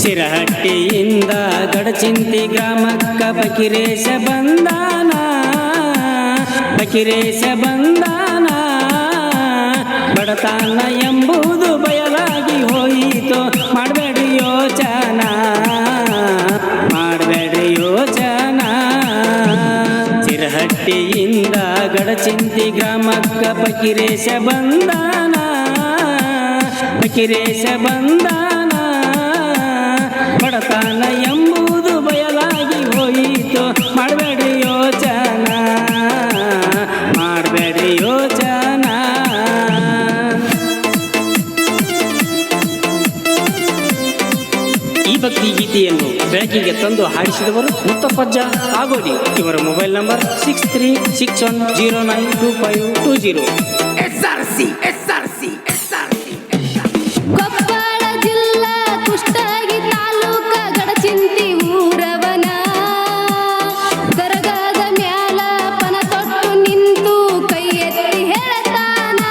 ಶಿರಹಟ್ಟಿಯಿಂದ ಗಡಚಿಂತಿ ಗ್ರಾಮಕ್ಕ ಫಕೀರೇಶ ಬಂದಾನ, ಫಕೀರೇಶ ಬಂದಾನ. ಬಡತನ ಎಂಬುದು ಬಯಲಾಗಿ ಹೋಯಿತು, ಮಾಡಬೇಡಿ ಯೋಚನ, ಮಾಡಬೇಡಿ ಯೋಚನ. ಶಿರಹಟ್ಟಿಯಿಂದ ಗಡಚಿಂತಿ ಗ್ರಾಮಕ್ಕ ಫಕೀರೇಶ ಬಂದಾನ, ಫಕೀರೇಶ ಬಂದಾನ. ಬಡತನ ಎಂಬುದು ಬಯಲಾಗಿ ಹೋಯಿತು, ಮಾಡಬೇಡಿ ಯೋಚನ, ಮಾಡಬೇಡಿ ಯೋಚನ. ಈ ಭಕ್ತಿ ಗೀತೆಯನ್ನು ಬೆಳಕಿಗೆ ತಂದು ಹಾಡಿಸಿದವರು ಮುತ್ತಪ್ಪಜ್ಜ ಆಗೋಡಿ. ಇವರ ಮೊಬೈಲ್ ನಂಬರ್ 6361092520. ಕೊಪ್ಪಳ ಜಿಲ್ಲಾ ಕುಷ್ಟಗಿ ತಾಲೂಕ ಗಡಚಿಂತಿ ಊರವನ. ದರ್ಗಾದ ಮ್ಯಾಲ ಪನ ತೊಟ್ಟು ನಿಂತು ಕೈ ಎತ್ತಿ ಹೇಳತಾನ,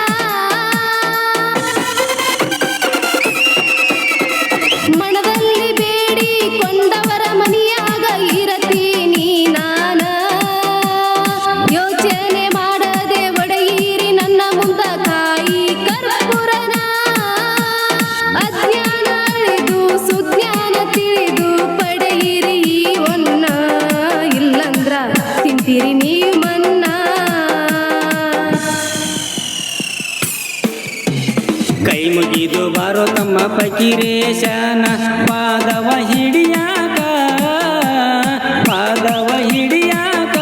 ಮನದಲ್ಲಿ ಬೇಡಿಕೊಂಡವರ ಮನಿಯಾಗ ಇರತೀನಿ ನಾನ. ಯೋಚನೆ ಮಾಡದೆ ಒಡೆಯಿರಿ ನನ್ನ ಮುಂದ ಕಾಯಿ ಕರ್ಪೂರನ. ಅಜ್ಞಾನ ಅಳಿದು ಸುಜ್ಞಾನ ತಿಳಿದು ಪಡೆಯಿರಿ ಒನ್ನ, ಇಲ್ಲಂದ್ರ ತಿಂತೀರಿ ನೀವು ಮನ್ನ. ಕೈ ಮುಗಿದು ಬಾರೋ ತಮ್ಮ ಫಕೀರೇಶನ ಪಾದವ ಹಿಡಿಯಾಕ, ಪಾದವ ಹಿಡಿಯಾಕ.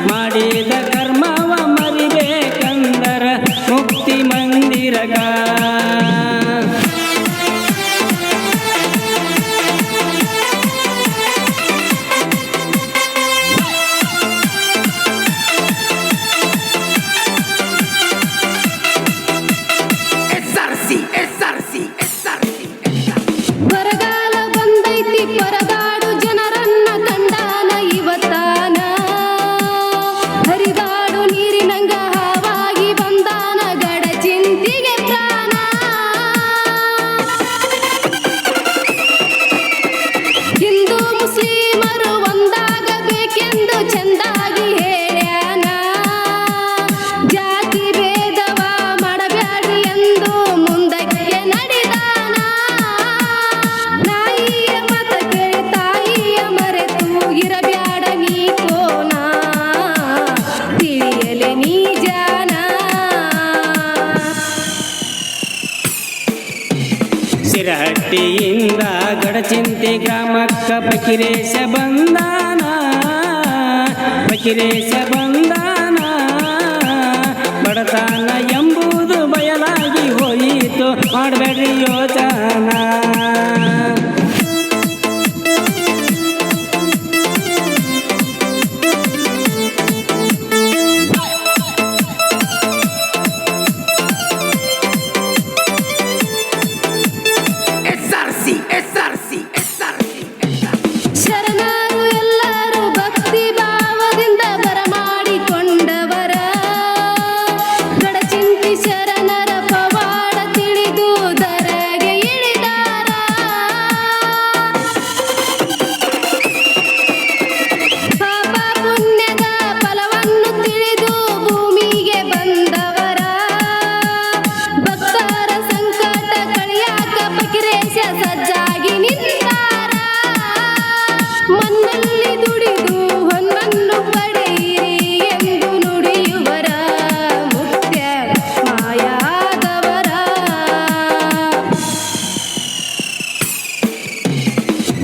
ಮಾಡಿದ ಕರ್ಮವ ಮರಿಬೇಕಂದರ ಮುಕ್ತಿ ಮಂದಿರಗ. ಬರಗಾಲ ಬಂದೈತಿ ಪರದಾಡು ಜನರನ್ನ ಕಂಡಾನ ಇವತ್ತಾನ. ಹರಿದಾಡು ನೀರಿನಂಗ ಹಾವಾಗಿ ಬಂದಾನ ಗಡಚಿಂತಿಗೆ ಪ್ರಾಣ. ಹಿಂದೂ ಮುಸ್ಲಿಮರು ಒಂದಾಗಬೇಕೆಂದು ಚಂದಾಗಿ ಹೇಳ್ಯಾನ. ಜಾತಿ ಭೇದವ ಮಾಡಬ್ಯಾಡ್ರಿ ಎಂದು ಮುಂದಕ್ಕೆ ನಡೆದಾನ. ನಾಯಿಯ ಮತ ಕೇಳಿ ತಾಯಿಯ ಮರೆತು ಇರಬ್ಯಾಡ ನೀ ಕೋನ, ತಿಳಿಯಲೆ ನೀ ಜಾನ. ಶಿರಹಟ್ಟಿಯಿಂದ ಗಡಚಿಂತಿ ಗ್ರಾಮಕ್ಕ ಫಕೀರೇಶ ಬಂದಾನ, ಫಕೀರೇಶ ಬಂದಾನ. ಬಡತನ ಎಂಬುದು ಬಯಲಾಗಿ ಹೋಯಿತು, ಮಾಡಬೇಡ್ರಿ ಯೋಚನ. ಶರಣರು ಎಲ್ಲರೂ ಭಕ್ತಿ ಭಾವದಿಂದ ಬರಮಾಡಿಕೊಂಡವರ. ಗಡಚಿಂತಿ ಶರಣರ ಪವಾಡ ತಿಳಿದು ದರಗೆ ಇಳಿದಾರ. ಪಾಪ ಪುಣ್ಯದ ಫಲವನ್ನು ತಿಳಿದು ಭೂಮಿಗೆ ಬಂದವರ. ಭಕ್ತರ ಸಂಕಟ ಕಳಿಯಾಕ ಫಕೀರೇಶ ಸಜ್ಜಾಗಿ ನಿಂತಾರ. ಮಣ್ಣಲ್ಲಿ ದುಡಿದು ಹೊನ್ನನ್ನು ಪಡೆಯಿರಿ ಎಂದು ನುಡಿಯುವರ, ಮುಖ್ಯ ಮಾಯಾದವರ.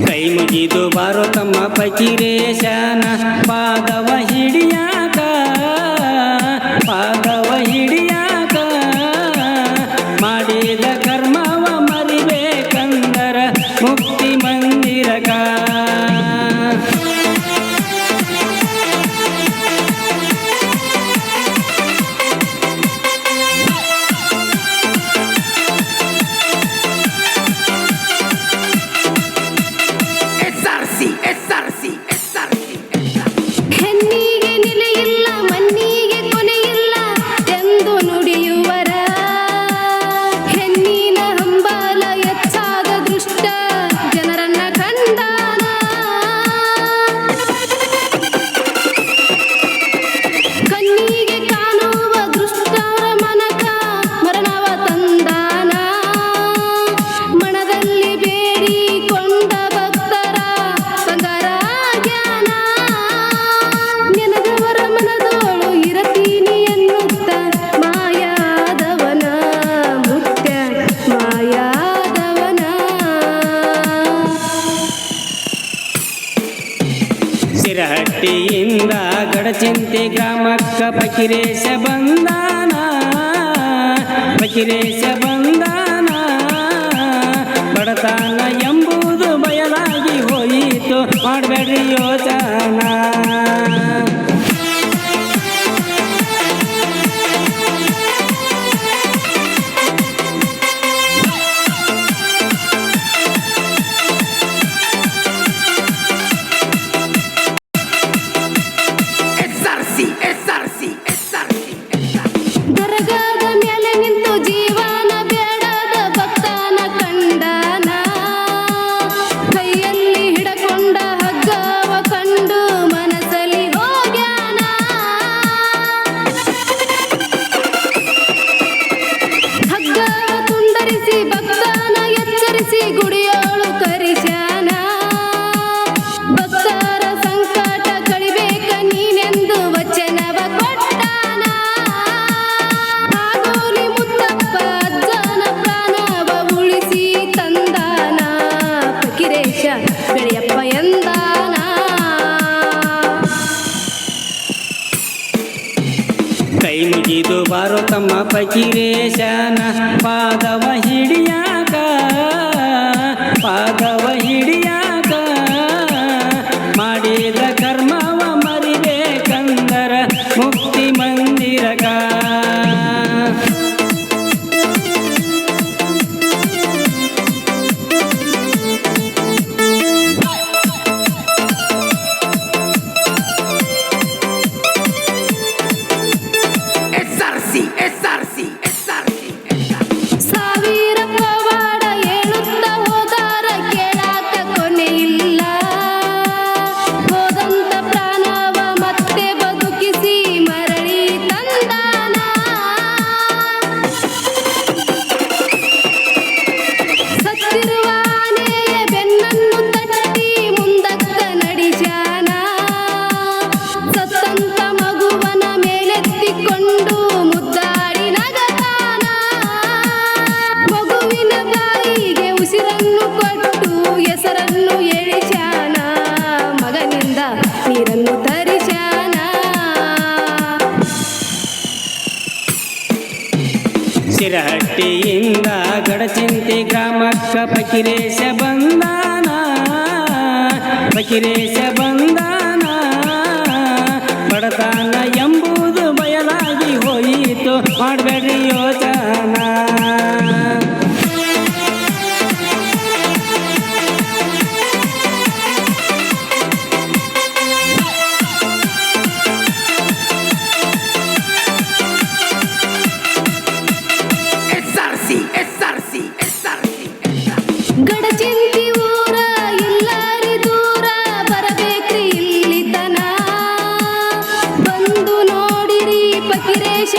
ಕೈ ಮುಗಿದು ಬಾರೋ ತಮ್ಮ ಫಕೀರೇಶನ ಪಾದವ ಹಿಡಿಯಾಕ, ಪಾದವ ಹಿಡಿಯಾಕ. ಮಾಡಿದ ಕರ್ಮವ ಮರಿಬೇಕಂದರ ಮುಕ್ತಿ ಮಂದಿರಗ. ಹೆಣ್ಣಿಗೆ ನೆಲೆಯಿಲ್ಲ, ಮಣ್ಣಿಗೆ ಕೊನೆಯಿಲ್ಲ ಎಂದು ಶಿರಹಟ್ಟಿಯಿಂದ ಗಡಚಿಂತೆ ಗ್ರಾಮಕ್ಕ ಫಕೀರೇಶ ಬಂದಾನ ಫಕೀರೇಶ ಬಂದಾನ ಬಡತನ ಎಂಬುದು ಬಯಲಾಗಿ ಹೋಯಿತು ಮಾಡಬೇಡ್ರಿ ಯೋಚನ ದರಗಾದ ಮೇಲೆ ನಿಂತು ಜೀವನ ಬೇಡದ ಭಕ್ತನ ಕಂಡನ ಕೈಯಲ್ಲಿ ಹಿಡಕೊಂಡ ಹಗ್ಗವ ಕಂಡು ಮನಸ್ಸಲ್ಲಿ ಹೋಗ್ಯಾನ ಹಗ್ಗವ ತುಂಡರಿಸಿ ಭಕ್ತನ ಎಚ್ಚರಿಸಿ ಗುಡಿಯೋಳು ಕರಿಸ್ಯಾನ ಭಕ್ತರ ಸಂಕಟ ಕಳಿಬೇಕ ನೀನೆಂದು ವಚನವ ಕೊಟ್ಟಾನ ಆಗೋಲಿ ಮುತ್ತಪ್ಪ ಅಜ್ಜನ ಪ್ರಾಣವ ಉಳಿಸಿ ತಂದಾನ ಫಕೀರೇಶ ಬೆಳೆಯಪ್ಪ ಎಂದಾನ ಕೈ ಮುಗಿದು ಬಾರೋ ತಮ್ಮ ಫಕೀರೇಶನ ಪಾದವ ಹಿಡಿಯಾಕ ಪಾದವ ಹಿಡಿಯಾಕ ಮಾಡಿದ ಕರ್ಮವ ಮರಿಬೇಕಂದರ ಮುಕ್ತಿ ಮಂದಿರಕ ಸಾವಿರ ಪವಾಡ ಹೇಳುತ್ತ ಹೋದಾರ ಕೇಳಾಕ ಕೊನೆ ಇಲ್ಲ ಹೋದಂತ ಪ್ರಾಣವ ಮತ್ತೆ ಬದುಕಿಸಿ ಮರಳಿ ತಂದಾನ ಸತ್ತಿರುವ ಆನೆಯ ಬೆನ್ನನ್ನು ತಟ್ಟಿ ಮುಂದಕ್ಕ ನಡೆಸ್ಯಾನ ಸತ್ತಂತ ಮಗುವನ ಮೇಲೆತ್ತಿಕೊಂಡು ಮುದ್ದಾಡಿ ನಗತಾನ ಮಗುವಿನ ಬಾಯಿಗೆ ಉಸಿರನ್ನು ಕೊಟ್ಟು ಹೆಸರನ್ನು ಎಳಿಸ್ಯಾನ ಮಗನಿಂದ ನೀರನ್ನು ತರಿಸ್ಯಾನ ಶಿರಹಟ್ಟಿಯಿಂದ ಗಡಚಿಂತೆ ಗ್ರಾಮಕ್ಕ ಫಕೀರೇಶ ಬಂದಾನ ಫಕೀರೇಶ ಬಂದಾನ ಬಡತನ ಎಂಬುದು ಬಯಲಾಗಿ ಹೋಯಿತು ಮಾಡಬೇಡ್ರಿ ಯೋಚನ ಗಡಚಿಂತಿ ಊರ ಇಲ್ಲಾರಿ ದೂರ ಬರಬೇಕ್ರಿ ಇಲ್ಲಿ ತನ ಬಂದು ನೋಡಿರಿ ಫಕೀರೇಶ